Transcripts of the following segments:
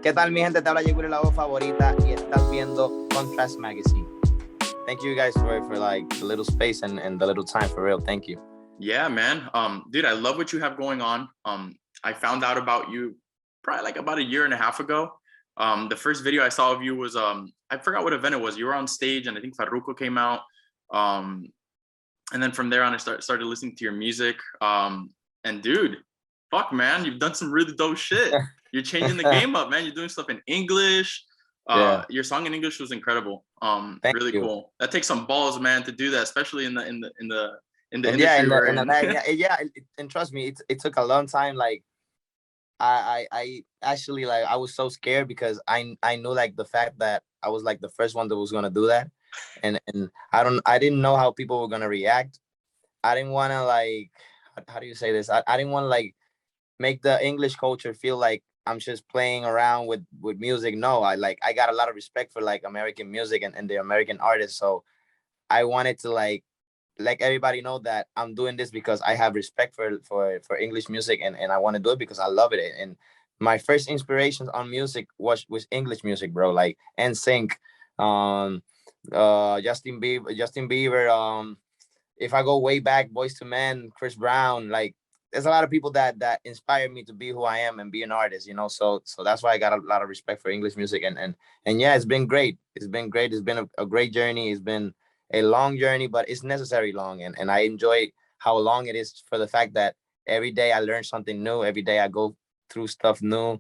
¿Qué tal, mi gente? Te habla Yeguri, la voz favorita, y estás viendo Contrast Magazine. Thank you guys for like the little space and the little time, for real. Thank you. Yeah, man. Dude, I love what you have going on. I found out about you probably like about a year and a half ago. The first video I saw of you was I forgot what event it was. You were on stage, and I think Farruko came out. And then from there on, I started listening to your music. And dude, fuck, man, you've done some really dope shit. You're changing the game up, man. You're doing stuff in English. Yeah. Your song in English was incredible. Thank Really you. cool. That takes some balls, man, to do that, especially in the And industry yeah, we're in. and trust me, it took a long time. Like I actually, like, I was so scared because I knew, like, the fact that I was like the first one that was gonna do that, and I didn't know how people were gonna react. I didn't want to, like, how do you say this? I didn't want to, like, make the English culture feel like I'm just playing around with music. No, I got a lot of respect for, like, American music and the American artists. So I wanted to, like, let everybody know that I'm doing this because I have respect for English music, and I want to do it because I love it. And my first inspirations on music was English music, bro. Like NSYNC, um, Justin Bieber. If I go way back, Boys to Men, Chris Brown. Like, there's a lot of people that inspired me to be who I am and be an artist. So that's why I got a lot of respect for English music. And yeah, it's been great. It's been great. It's been a great journey. It's been a long journey, but it's necessary long. And I enjoy how long it is, for the fact that every day I learn something new. Every day I go through stuff new,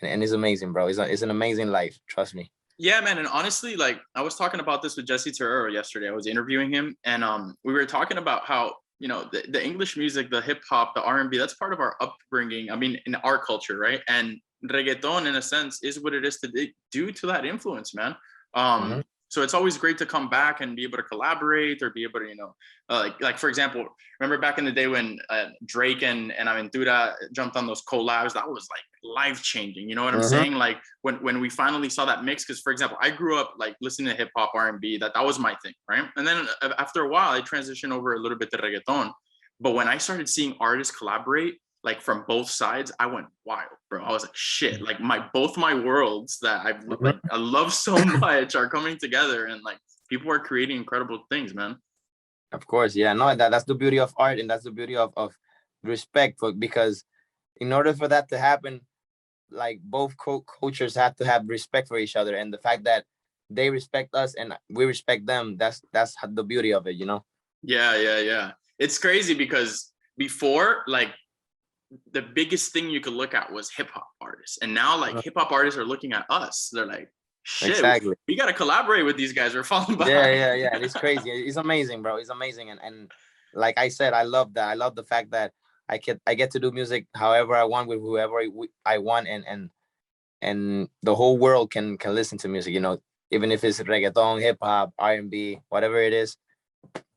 and it's amazing, bro. It's an amazing life. Trust me. Yeah, man. And honestly, like, I was talking about this with Jesse Terrero yesterday. I was interviewing him, and we were talking about how, the English music, the hip hop, the R&B, that's part of our upbringing. I mean, in our culture, right? And reggaeton, in a sense, is what it is today due to that influence, man. Mhm. So it's always great to come back and be able to collaborate, or be able to, like for example, remember back in the day when Drake and Aventura jumped on those collabs? That was like life changing. You know what I'm Mhm. saying? Like when we finally saw that mix, because for example, I grew up like listening to hip hop, R&B. That was my thing, right? And then after a while, I transitioned over a little bit to reggaeton. But when I started seeing artists collaborate, like from both sides, I went wild, bro. I was like, shit, like both my worlds that Mhm. I love so much are coming together, and like people are creating incredible things, man. Of course, yeah. No, that's the beauty of art, and that's the beauty of respect, because in order for that to happen, like, both cultures have to have respect for each other, and the fact that they respect us and we respect them, that's the beauty of it. Yeah. It's crazy because before, like, the biggest thing you could look at was hip hop artists, and now like Mhm. hip hop artists are looking at us. They're like, shit, Exactly. we got to collaborate with these guys. We're falling behind. Yeah. It's crazy. It's amazing, bro. It's amazing, and like I said, I love that. I love the fact that I get to do music however I want, with whoever I want, and the whole world can listen to music. Even if it's reggaeton, hip hop, R&B, whatever it is,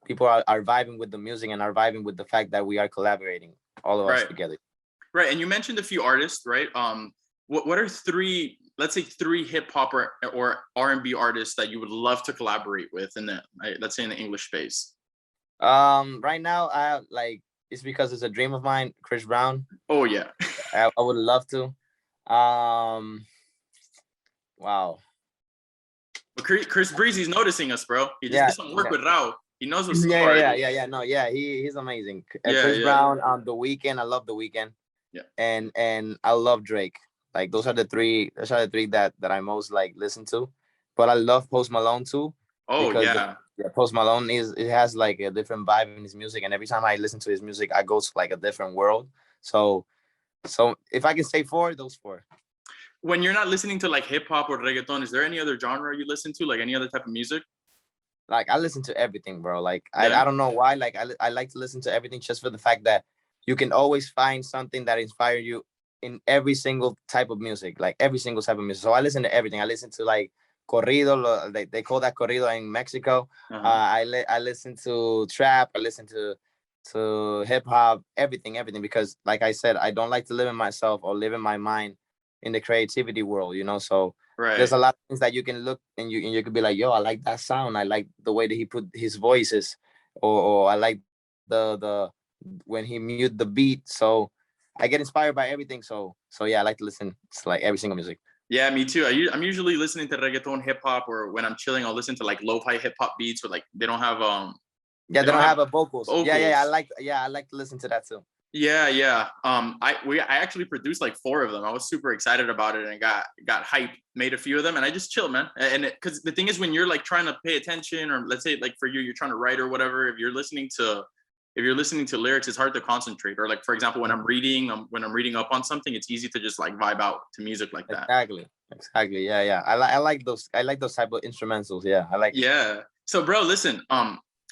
people are vibing with the music and are vibing with the fact that we are collaborating, all of us Right. together. Right. And you mentioned a few artists, right? What are three, let's say three hip hop or R&B artists that you would love to collaborate with in the, let's say in the English space? Right now, it's because it's a dream of mine, Chris Brown. Oh yeah. I would love to. Wow. But Chris Breezy's noticing us, bro. He just Yeah, did some work with Rao. He knows what's up yeah. already. No, yeah, he's amazing. Yeah, Chris yeah, Brown, The Weeknd. I love The Weeknd, yeah. and I love Drake. Like, those are the three. Those are the three that I most, like, listen to. But I love Post Malone too, Oh because yeah. Post Malone it has, like, a different vibe in his music, and every time I listen to his music, I go to, like, a different world. So if I can say four, those four. When you're not listening to like hip hop or reggaeton, is there any other genre you listen to, like any other type of music? Like, I listen to everything, bro. Like, Yeah. I don't know why. Like, I like to listen to everything, just for the fact that you can always find something that inspires you in every single type of music, like every single type of music. So I listen to everything. I listen to, like, corrido. They call that corrido in Mexico. Uh-huh. I listen to trap. I listen to hip hop, everything, because, like I said, I don't like to live in myself or live in my mind in the creativity world. So there's Right. a lot of things that you can look, and you could be like, yo, I like that sound. I like the way that he put his voices, or I like the when he mute the beat. So I get inspired by everything. So yeah, I like to listen to, like, every single music. Yeah, me too. I'm usually listening to reggaeton, hip hop, or when I'm chilling, I'll listen to like lo-fi hip hop beats, or like they don't have Yeah, they they don't don't have have a vocals. Yeah. vocals. I like to listen to that too. Yeah, yeah. I actually produced like 4 of them. I was super excited about it and got hyped. Made a few of them, and I just chill, man. And because the thing is, when you're like trying to pay attention, or let's say like for you, you're trying to write or whatever. If you're listening to lyrics, it's hard to concentrate. Or like for example, when I'm reading up on something, it's easy to just like vibe out to music like that. Exactly. Yeah. I like those. I like those type of instrumentals. Yeah, I like it. Yeah. So, bro, listen.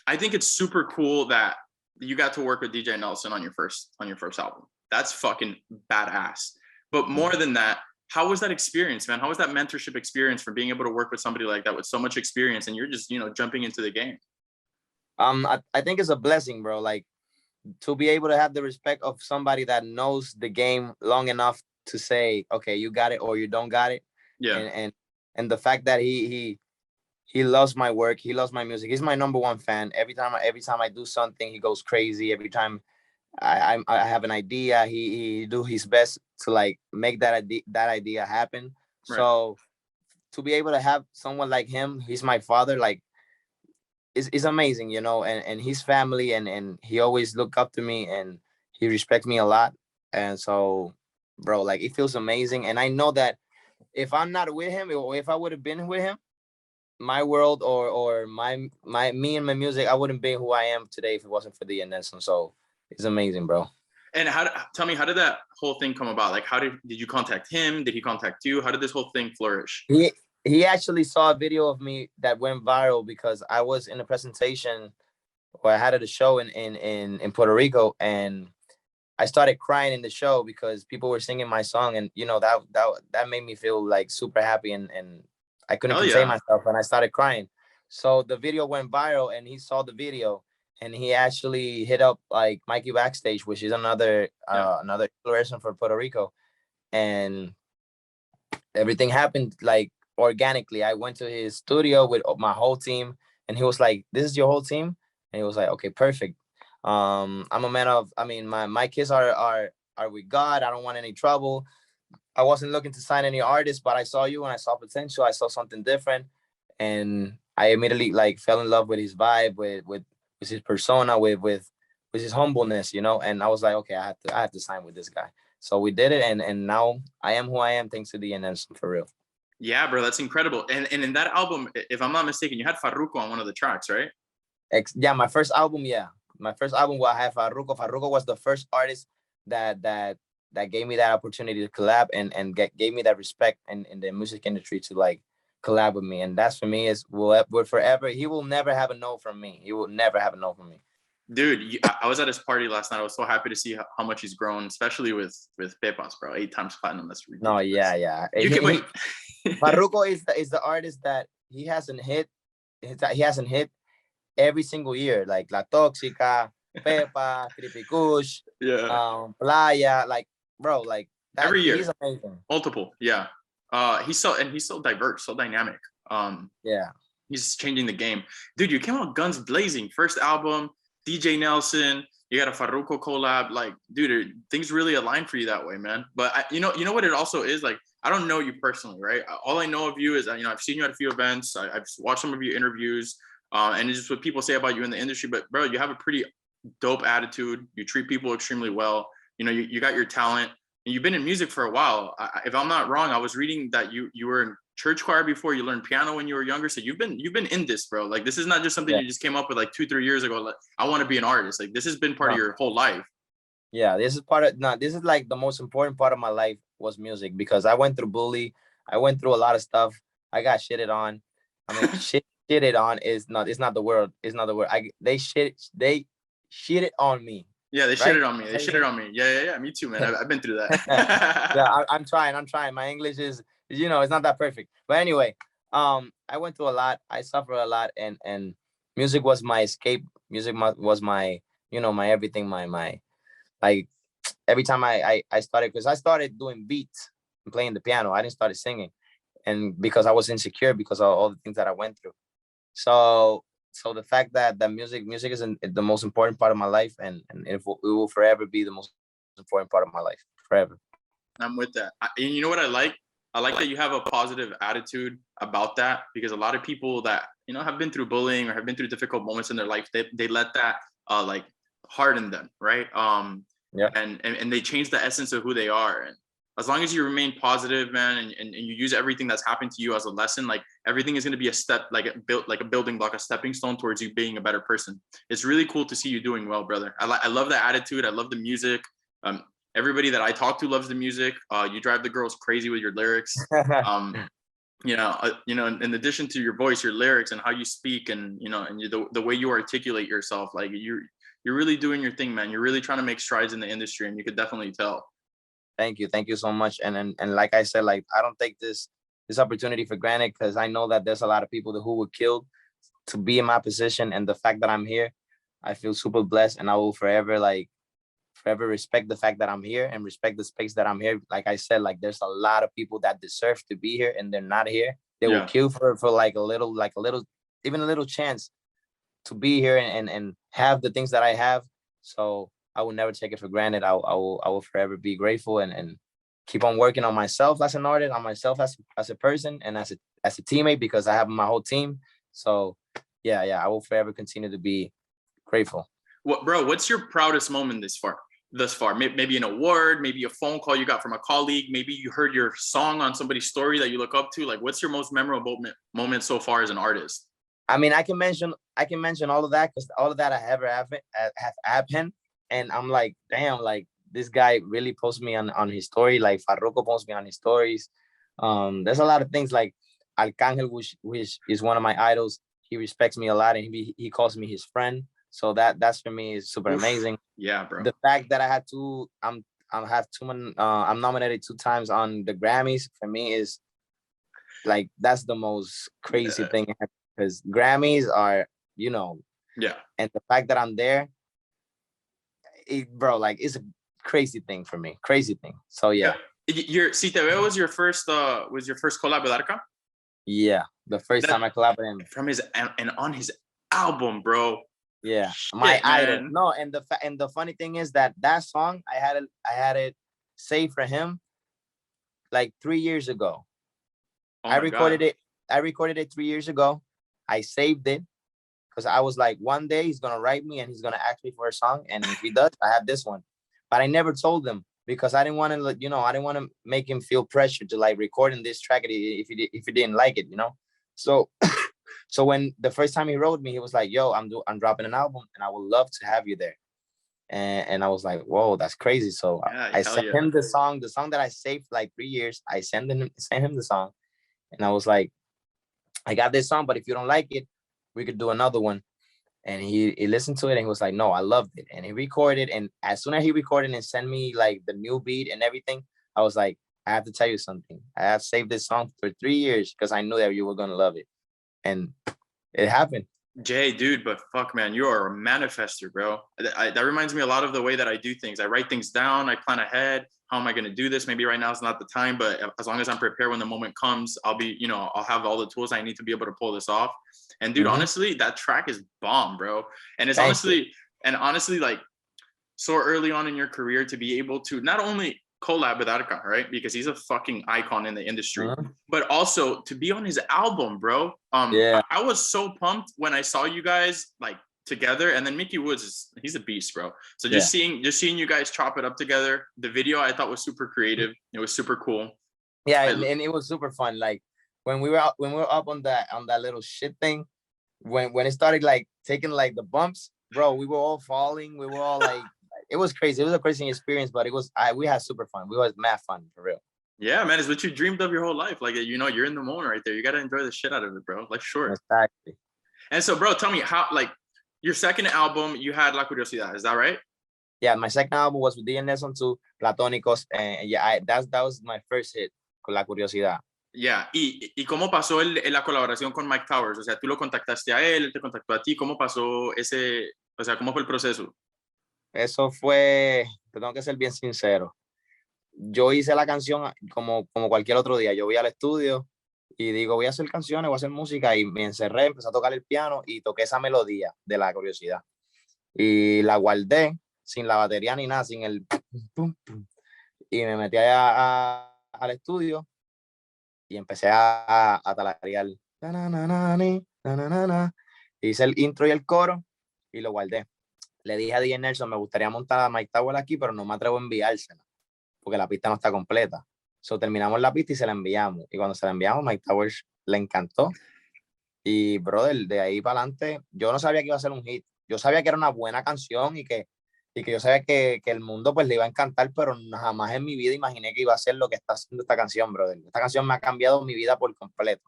I think it's super cool that you got to work with DJ Nelson on your first album. That's fucking badass. But more than that, how was that experience, man? How was that mentorship experience for being able to work with somebody like that with so much experience, and you're just jumping into the game? I think it's a blessing, bro. Like to be able to have the respect of somebody that knows the game long enough to say, okay, you got it or you don't got it, Yeah. and the fact that he loves my work, he loves my music. He's my number one fan. Every time I do something, he goes crazy. Every time I have an idea, he do his best to like make that idea happen. Right. So to be able to have someone like him, he's my father. Like is amazing, and his family, and he always look up to me, and he respects me a lot. And so, bro, like it feels amazing. And I know that if I'm not with him, or if I would have been with him, my world or my me and my music, I wouldn't be who I am today if it wasn't for the Nelson. So it's amazing, bro. And tell me, how did that whole thing come about? Like, how did you contact him? Did he contact you? How did this whole thing flourish? He actually saw a video of me that went viral because I was in a presentation, or I had at a show in Puerto Rico, and I started crying in the show because people were singing my song, and that made me feel like super happy, and I couldn't Hell contain yeah. myself, and I started crying. So the video went viral, and he saw the video, and he actually hit up like Mikey Backstage, which is another person for Puerto Rico, and everything happened like organically. I went to his studio with my whole team, and he was like, "This is your whole team," and he was like, "Okay, perfect." I'm a man of, I mean, my kids are with God. I don't want any trouble. I wasn't looking to sign any artists, but I saw you and I saw potential. I saw something different, and I immediately like fell in love with his vibe, with his persona, with his humbleness, And I was like, okay, I have to sign with this guy. So we did it, and now I am who I am thanks to the NS, for real. Yeah, bro, that's incredible. And in that album, if I'm not mistaken, you had Farruko on one of the tracks, right? Yeah, my first album. Yeah, my first album. Well, I have Farruko. Farruko was the first artist that gave me that opportunity to collab, and gave me that respect in the music industry to like collab with me. And that's for me is will forever. He will never have a no from me. He will never have a no from me. Dude, I was at his party last night. I was so happy to see how much he's grown, especially with Pepas, bro. 8 times platinum. That's No, ridiculous. yeah. You can wait. Farruko is the artist that he hasn't hit every single year, like La Tóxica, Pepa, Creepy Kush, Yeah. Playa, like bro, like that. Every year, He's amazing. multiple. Yeah. He's so diverse, so dynamic. Yeah. He's changing the game, dude. You came out guns blazing. First album, DJ Nelson. You got a Farruko collab. Like, dude, things really align for you that way, man. But you know what it also is like. I don't know you personally, right? All I know of you is I've seen you at a few events. I've watched some of your interviews, and it's just what people say about you in the industry. But bro, you have a pretty dope attitude. You treat people extremely well. You got your talent. And you've been in music for a while. If I'm not wrong, I was reading that you were in church choir before. You learned piano when you were younger. So you've been in this, bro. Like this is not just something Yeah. you just came up with like 2-3 years ago. Like I want to be an artist. Like this has been part of your whole life. Yeah, this is like the most important part of my life was music, because I went through bully. I went through a lot of stuff. I got shitted on. I mean, shitted on it's not the word. It's not the word. They shitted on me. Yeah, they Right? shitted on me. They shitted on me. Yeah. Me too, man. I've been through Yeah, that. I'm trying. My English is, it's not that perfect. But anyway, I went through a lot. I suffered a lot, and music was my escape. Music was my, my everything. My like every time I started, because I started doing beats and playing the piano. I didn't start singing, and because I was insecure because of all the things that I went through. So the fact that music is the most important part of my life, and it will forever be the most important part of my life, forever. I'm with that. And you know what I like? I like that you have a positive attitude about that, because a lot of people that, you know, have been through bullying or have been through difficult moments in their life, they let that like harden them, right? Yeah. And they change the essence of who they are. And as long as you remain positive, man, and you use everything that's happened to you as a lesson, like everything is going to be a step, like a building block, a stepping stone towards you being a better person. It's really cool to see you doing well, brother. I love the attitude. I love the music. Um, Everybody that I talk to loves the music. You drive the girls crazy with your lyrics. You know, in addition to your voice, your lyrics and how you speak, and you know, and the way you articulate yourself, like you're really doing your thing, man. You're really trying to make strides in the industry, and you could definitely tell. Thank you so much. And like I said, like I don't take this opportunity for granted, because I know that there's a lot of people who would kill to be in my position, and the fact that I'm here, I feel super blessed, and I will forever respect the fact that I'm here and respect the space that I'm here. Like I said, like there's a lot of people that deserve to be here and they're not here. They will Yeah. kill for like a little, even a little chance to be here and have the things that I have. So I will never take it for granted. I will forever be grateful and keep on working on myself as an artist, on myself as a person, and as a teammate, because I have my whole team. So yeah, I will forever continue to be grateful. What, bro? What's your proudest moment this far? Thus far, maybe an award, maybe a phone call you got from a colleague, maybe you heard your song on somebody's story that you look up to. Like, what's your most memorable moment so far as an artist? I mean, I can mention all of that, because all of that I ever have happened, and I'm like, damn, like this guy really posts me on his story. Like Farruko posts me on his stories. There's a lot of things like Arcangel, which is one of my idols. He respects me a lot, and he calls me his friend. So that's for me is super Oof. amazing. Yeah, bro. The fact that I'm nominated 2 times on the Grammys, for me is like that's the most crazy thing, because Grammys are, you know, Yeah. and the fact that I'm there, bro, like it's a crazy thing for me, crazy thing. So yeah, Your Si Te Veo was your first collab with Arca? yeah, the first That time I collaborated. from his and on his album, bro. Yeah, my Shit, idol. man. No, and the funny thing is that song I had it saved for him like 3 years ago. Oh I my god. recorded it. I recorded it 3 years ago. I saved it because I was like, one day he's gonna write me and he's gonna ask me for a song, and if he does, I have this one. But I never told him, because I didn't want to, I didn't want to make him feel pressure to like recording this track if he didn't like it. So so when the first time he wrote me, he was like, "Yo, I'm dropping an album, and I would love to have you there." And I was like, "Whoa, that's crazy!" So Yeah, I hell sent yeah. him the song that I saved for like 3 years. I sent him the song, and I was like, "I got this song, but if you don't like it, we could do another one." And he listened to it and he was like, "No, I loved it." And he recorded, and as soon as he recorded and sent me like the new beat and everything, I was like, "I have to tell you something. I have saved this song for 3 years because I knew that you were gonna love it." And it happened. Jay, dude, but fuck, man, you are a manifester, bro. That reminds me a lot of the way that I do things. I write things down, I plan ahead. How am I going to do this? Maybe right now is not the time, but as long as I'm prepared when the moment comes, I'll have all the tools I need to be able to pull this off. And dude, Mm-hmm. honestly, that track is bomb, bro. And it's Thank you. honestly, like so early on in your career to be able to not only collab with Arca, right? Because he's a fucking icon in the industry, Mhm. but also to be on his album, bro. Yeah, I was so pumped when I saw you guys like together, and then Mickey Woods he's a beast, bro. So yeah, just seeing you guys chop it up together, the video I thought was super creative. It was super cool. yeah, I, and it was super fun. Like when we were up on that little shit thing, when it started like taking like the bumps, bro, we were all falling. We were all like, it was crazy. It was a crazy experience, but we had super fun. We was mad fun for real. yeah, man, it's what you dreamed of your whole life. Like you're in the moment right there. You got to enjoy the shit out of it, bro. Like short. Exactly. And so, bro, tell me how like your second album, you had La Curiosidad, is that right? Yeah, my second album was with DNS on two, Platónicos, and yeah, that was my first hit con La Curiosidad. Ya, ¿Y cómo pasó la colaboración con Mike Towers? O sea, tú lo contactaste a él te contactó a ti, ¿cómo pasó ese, o sea, cómo fue el proceso? Eso fue, te tengo que ser bien sincero. Yo hice la canción como cualquier otro día. Yo voy al estudio y digo, voy a hacer canciones, voy a hacer música, y me encerré, empecé a tocar el piano y toqué esa melodía de La Curiosidad. Y la guardé sin la batería ni nada, sin el pum, pum, y me metí allá al estudio y empecé a talarear. Na, na, na, na, ni, na, na, na, na. Hice el intro y el coro y lo guardé. Le dije a DJ Nelson, me gustaría montar a Mike Tower aquí, pero no me atrevo a enviársela, porque la pista no está completa. So, terminamos la pista y se la enviamos. Y cuando se la enviamos, Mike Towers le encantó. Y, brother, de ahí para adelante, yo no sabía que iba a ser un hit. Yo sabía que era una buena canción y que yo sabía que el mundo pues le iba a encantar, pero jamás en mi vida imaginé que iba a ser lo que está haciendo esta canción, brother. Esta canción me ha cambiado mi vida por completo.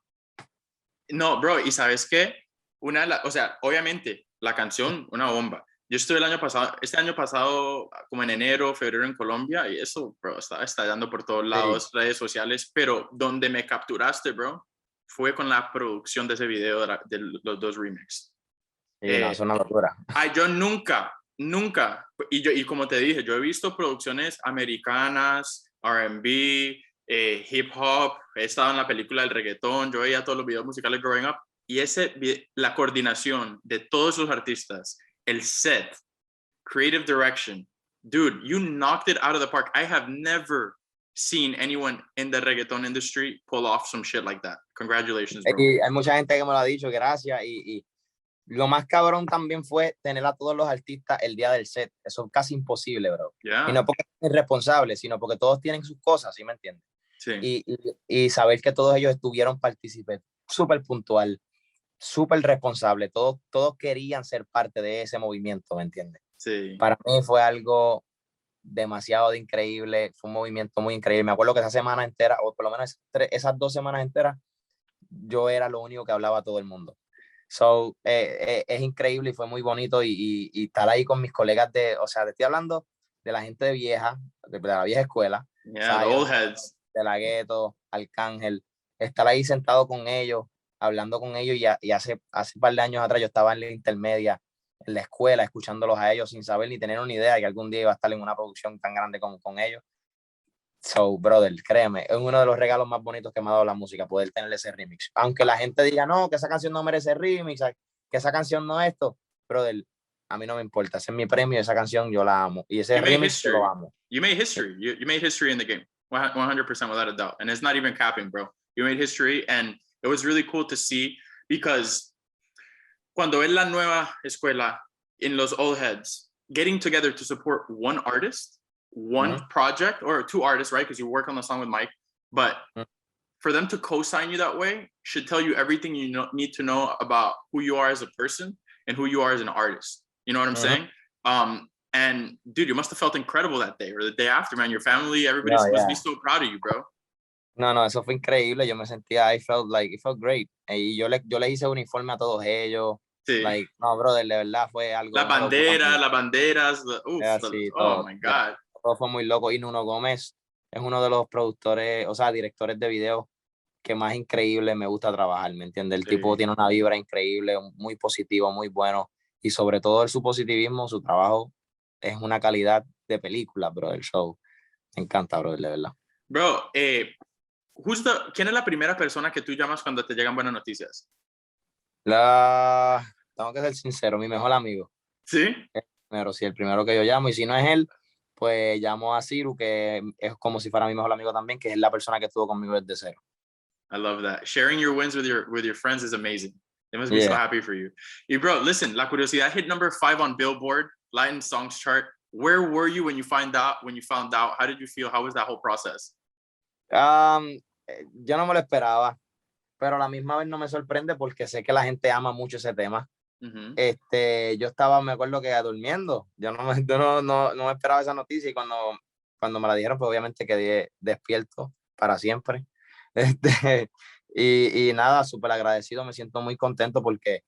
No, bro, y ¿sabes qué? O sea, obviamente, la canción, una bomba. Yo estuve este año pasado, como en enero, febrero en Colombia, y eso, bro, estaba estallando por todos Sí, lados, redes sociales, pero donde me capturaste, bro, fue con la producción de ese video de los dos remixes. y no, es una locura. Yo nunca, y como te dije, yo he visto producciones americanas, R&B, hip hop, he estado en la película del reggaetón, yo veía todos los videos musicales growing up, y la coordinación de todos los artistas, el set, creative direction, dude, you knocked it out of the park. I have never seen anyone in the reggaeton industry pull off some shit like that. Congratulations, bro. Y hay mucha gente que me lo ha dicho, gracias, y lo más cabrón también fue tener a todos los artistas el día del set. Eso es casi imposible, bro. Y no Yeah, porque sean irresponsables, sino porque todos tienen sus cosas, ¿sí me entiendes? sí, Y saber que todos ellos estuvieron participando, súper puntual, súper responsable, todos querían ser parte de ese movimiento, ¿me entiendes? sí. Para mí fue algo demasiado de increíble, fue un movimiento muy increíble. Me acuerdo que esa semana entera, o por lo menos esas 2 semanas enteras, yo era lo único que hablaba a todo el mundo. So, es increíble y fue muy bonito y estar ahí con mis colegas o sea, te estoy hablando de la gente vieja, de la vieja escuela, Yeah, the Zion, old heads. de la Gueto, Arcángel, estar ahí sentado con ellos, hablando con ellos y hace un par de años atrás yo estaba en la intermedia, en la escuela, escuchándolos a ellos sin saber ni tener una idea de que algún día iba a estar en una producción tan grande con ellos. So, brother, créeme, es uno de los regalos más bonitos que me ha dado la música, poder tener ese remix. Aunque la gente diga, no, que esa canción no merece remix, que esa canción no es esto, brother, a mí no me importa, ese es mi premio, esa canción yo la amo. Y ese You made remix yo lo history. amo. You made history. You made history in the game, 100% without a doubt. And it's not even capping, bro. You made history, and it was really cool to see because cuando ves la nueva escuela in los old heads, getting together to support one artist, one project, or two artists, right? Because you work on the song with Mike, but for them to co-sign you that way should tell you everything you need to know about who you are as a person and who you are as an artist. You know what I'm saying? And dude, you must have felt incredible that day or the day after, man. Your family, everybody No, must yeah. be so proud of you, bro. No, eso fue increíble. Yo me sentía, it felt great. Y yo les hice uniforme a todos ellos. Sí. Like, no, brother, de verdad fue algo, La una locura. bandera, las banderas, oh Todo, my God. todo fue muy loco. Y Nuno Gómez es uno de los productores, o sea, directores de video que más increíble me gusta trabajar, ¿me entiendes? El tipo tiene una vibra increíble, muy positivo, muy bueno. Y sobre todo su positivismo, su trabajo es una calidad de película, bro, el show. Me encanta, bro, de verdad. Bro, ¿quién es la primera persona que tú llamas cuando te llegan buenas noticias? Tengo que ser sincero, mi mejor amigo. ¿Sí? Pero sí, el primero que yo llamo, y si no es él, pues llamo a Ciru, que es como si fuera mi mejor amigo también, que es la persona que estuvo conmigo desde cero. I love that. Sharing your wins with your friends is amazing. They must be so happy for you. Y bro, listen, La Curiosidad hit number 5 on Billboard Latin Songs Chart. Where were you when you found out? How did you feel? How was that whole process? Yo no me lo esperaba, pero a la misma vez no me sorprende porque sé que la gente ama mucho ese tema. Yo estaba, me acuerdo que durmiendo, yo no me esperaba esa noticia y cuando me la dijeron, pues obviamente quedé despierto para siempre. Y nada, súper agradecido, me siento muy contento porque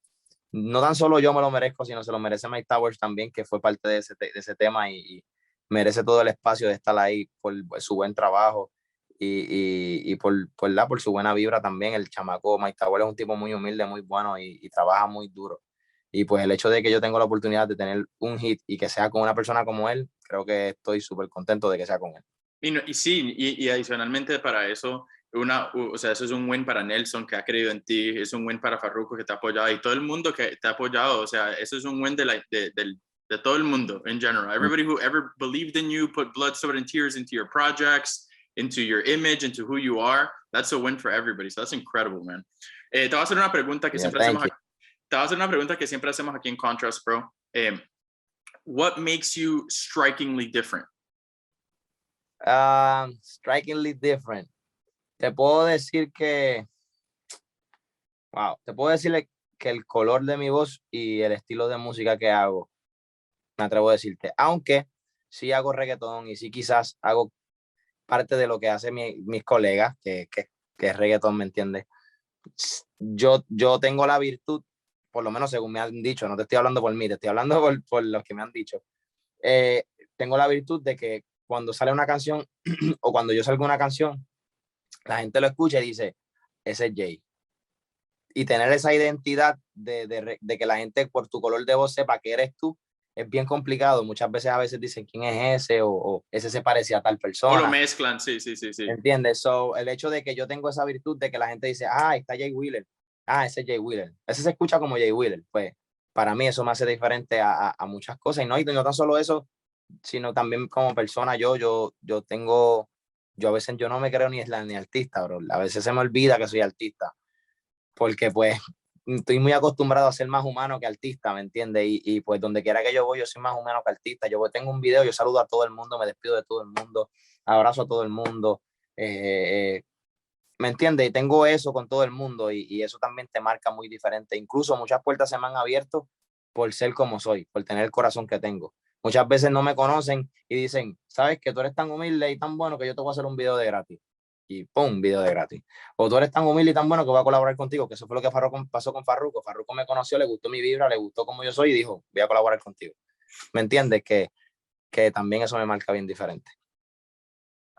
no tan solo yo me lo merezco, sino se lo merece Mike Towers también, que fue parte de ese tema y merece todo el espacio de estar ahí por su buen trabajo y por su buena vibra también. El chamaco Mike Towers es un tipo muy humilde, muy bueno y trabaja muy duro. Y pues el hecho de que yo tengo la oportunidad de tener un hit y que sea con una persona como él, creo que estoy súper contento de que sea con él. Y sí, y adicionalmente para eso, o sea, eso es un win para Nelson, que ha creído en ti, es un win para Farruko, que te ha apoyado, y todo el mundo que te ha apoyado, o sea, eso es un win de todo el mundo, en general. Everybody who ever believed in you, put blood, sweat, and tears into your projects, into your image, into who you are, that's a win for everybody. So that's incredible, man. Te voy a hacer una pregunta que siempre hacemos aquí. Te voy a hacer una pregunta que siempre hacemos aquí en Contrast, bro. What makes you strikingly different? Strikingly different. Te puedo decir que, te puedo decirle que el color de mi voz y el estilo de música que hago, me atrevo a decirte, aunque sí hago reggaetón y sí quizás hago parte de lo que hacen mis colegas, que es reggaetón, ¿me entiendes? Yo tengo la virtud, por lo menos según me han dicho, no te estoy hablando por mí, te estoy hablando por los que me han dicho, tengo la virtud de que cuando sale una canción o cuando yo salgo una canción, la gente lo escucha y dice, ese es Jay. Y tener esa identidad de que la gente por tu color de voz sepa que eres tú, es bien complicado. Muchas veces a veces dicen quién es ese o ese se parecía a tal persona. O lo mezclan, sí. ¿Entiendes? So, el hecho de que yo tengo esa virtud de que la gente dice, ahí está Jay Wheeler. Ese es Jay Wheeler. Ese se escucha como Jay Wheeler. Pues para mí eso me hace diferente a muchas cosas. Y no tan solo eso, sino también como persona. Yo a veces yo no me creo ni artista, bro. A veces se me olvida que soy artista. Porque pues estoy muy acostumbrado a ser más humano que artista, ¿me entiendes? Y pues donde quiera que yo voy, yo soy más humano que artista. Yo tengo un video, yo saludo a todo el mundo, me despido de todo el mundo, abrazo a todo el mundo, ¿me entiendes? Y tengo eso con todo el mundo y eso también te marca muy diferente. Incluso muchas puertas se me han abierto por ser como soy, por tener el corazón que tengo. Muchas veces no me conocen y dicen, sabes que tú eres tan humilde y tan bueno que yo te voy a hacer un video de gratis. Y ¡pum! Video de gratis. O tú eres tan humilde y tan bueno que voy a colaborar contigo, que eso fue lo que pasó con Farruko. Farruko me conoció, le gustó mi vibra, le gustó cómo yo soy y dijo, voy a colaborar contigo. ¿Me entiendes? Que también eso me marca bien diferente.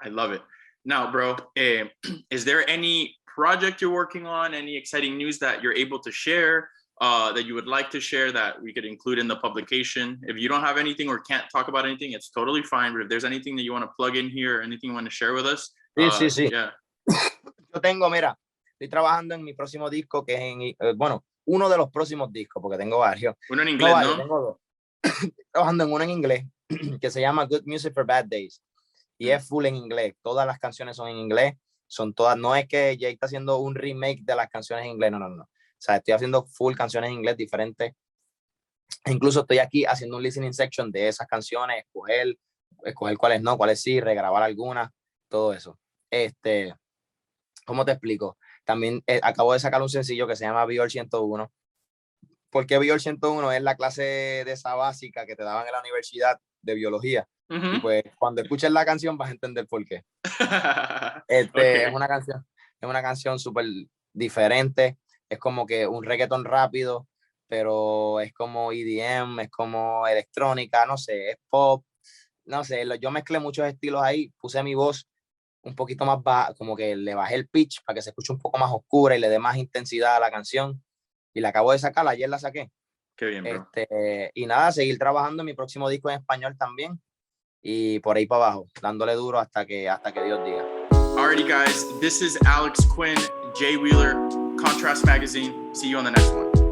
I love it. Now, bro, is there any project you're working on, any exciting news that you're able to share, that you would like to share that we could include in the publication? If you don't have anything or can't talk about anything, it's totally fine. But if there's anything that you want to plug in here, or anything you want to share with us, sí. Yeah. Yo mira, estoy trabajando en mi próximo disco, que es uno de los próximos discos, porque tengo varios. Uno en inglés, ¿no? Tengo dos. Estoy trabajando en uno en inglés, que se llama Good Music for Bad Days. Y es full en inglés. Todas las canciones son en inglés. Son todas, no es que Jay está haciendo un remake de las canciones en inglés, no. O sea, estoy haciendo full canciones en inglés diferentes. Incluso estoy aquí haciendo un listening section de esas canciones, escoger cuáles no, cuáles sí, regrabar algunas, todo eso. ¿Cómo te explico? También acabo de sacar un sencillo que se llama Biol 101. ¿Por qué Biol 101? Es la clase de esa básica que te daban en la universidad de biología. Y pues cuando escuches la canción vas a entender por qué. Okay. Es una canción súper diferente. Es como que un reggaetón rápido, pero es como EDM, es como electrónica, no sé, es pop. No sé, yo mezclé muchos estilos ahí, puse mi voz un poquito más baja, como que le bajé el pitch para que se escuche un poco más oscura y le dé más intensidad a la canción. Y la acabo de sacar, ayer la saqué. Qué bien, bro. Y nada, seguir trabajando en mi próximo disco en español también. Y por ahí para abajo, dándole duro hasta que Dios diga. Alrighty, guys, this is Alex Quin, Jay Wheeler, Contrast Magazine. See you on the next one.